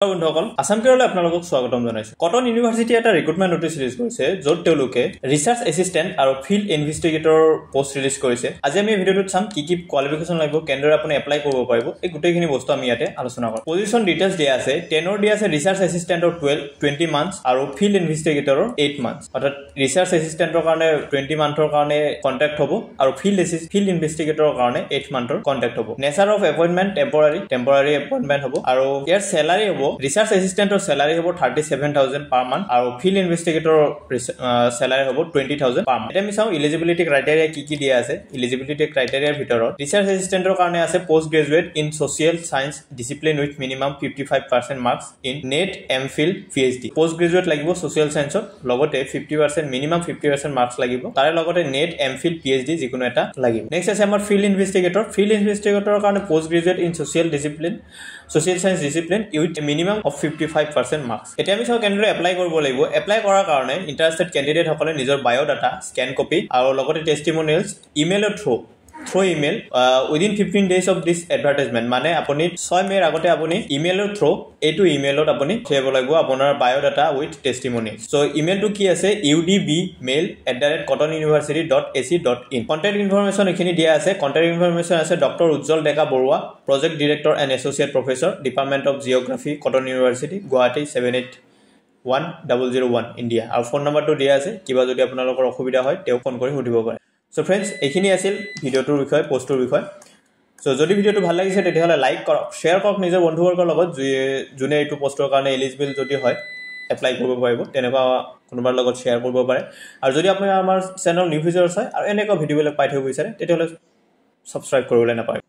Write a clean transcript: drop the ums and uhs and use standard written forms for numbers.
বন্ধুসকল আসাম কেৰলে আপোনালোকক স্বাগতম জনাইছো কটন ইউনিভাৰ্সিটি এটা ৰিক্ৰুটমেন্ট নোটিছ ৰিলিজ কৰিছে য'ত তেওঁলোকে ৰিসাৰ্চ এসিস্টেন্ট আৰু ফিল্ড ইনভেষ্টিগেটৰ পোষ্ট ৰিলিজ কৰিছে আজি আমি ভিডিঅ'টোত চাম কি কোৱালিফিকেশন লাগিব কেন্দ্ৰৰ আপুনি এপ্লাই কৰিব পাৰিব এই গোটেইখিনি বস্তু আমি ইয়াতে আলোচনা কৰিম পজিশন ডিটেইলছ দিয়া আছে টেনৰ দিয়া আছে ৰিসাৰ্চ এসিস্টেন্টৰ 20 মান্থস আৰু ফিল্ড ইনভেষ্টিগেটৰৰ 8 মান্থস অৰ্থাৎ ৰিসাৰ্চ এসিস্টেন্টৰ কাৰণে 20 মান্থৰ কাৰণে কন্ট্ৰাক্ট হ'ব আৰু ফিল্ড ইনভেষ্টিগেটৰৰ কাৰণে 8 মান্থৰ কন্ট্ৰাক্ট হ'ব nature of appointment temporary appointment হ'ব আৰু ইয়াৰ স্যালাৰি হ'ব Research assistant or salary about 37,000 per month. Our field investigator salary about 20,000 per month. Let me some eligibility criteria kiki dia ase. Eligibility criteria bhitor. Research assistant or karne ase postgraduate in social science discipline with minimum 55% marks in NET, MPhil, PhD. Postgraduate lagibo social science or logote 50% minimum 50% marks lagibo. Tare logote NET, MPhil, PhD jikono eta lagibo. Next ase amar field investigator. Field investigator karne postgraduate in social science discipline with a minimum of 55% marks. Eta ami sab candidate apply koribo lagibo. Apply korar karone interested candidate hokole nijor bio data scan copy aru logote testimonials email through email within 15 days of this advertisement mane apuni 6 May agote apuni email through etu email ot apuni thebo lagibo apunar bio data with testimonials so email to ki ase udbmail@cottonuniversity.ac.in contact information ekhini dia ase contact information ase Dr. Ujjwal Deka Borua project director and associate professor department of geography Cotton University Guwahati 781001 India our phone number to dia ase kiba jodi apnalokor okhubida hoy teo phone kori hudibo pare So friends, ekhini asil ভিডিওটোৰ বিষয় পোষ্টৰ বিষয় so যদি ভিডিওটো ভাল লাগিছে তেতিয়াহলে like কৰক share কৰক নিজৰ বন্ধুবৰ্গৰ লগত যোনে এইটো পোষ্টৰ কাৰণে এলিজিবল যদি হয় এপ্লাই কৰিব পাৰিব তেনেকুৱা কোনোবাৰ লগত শেয়াৰ কৰিব পাৰে আৰু যদি আপুনি আমাৰ চেনেল নিউ ভিডিঅ'ছ হয় আৰু এনেকুৱা ভিডিঅ'বিলাক পাই থাকিব বিচাৰে তেতিয়াহলে সাবস্ক্ৰাইব কৰিবলৈ নাপাহৰিব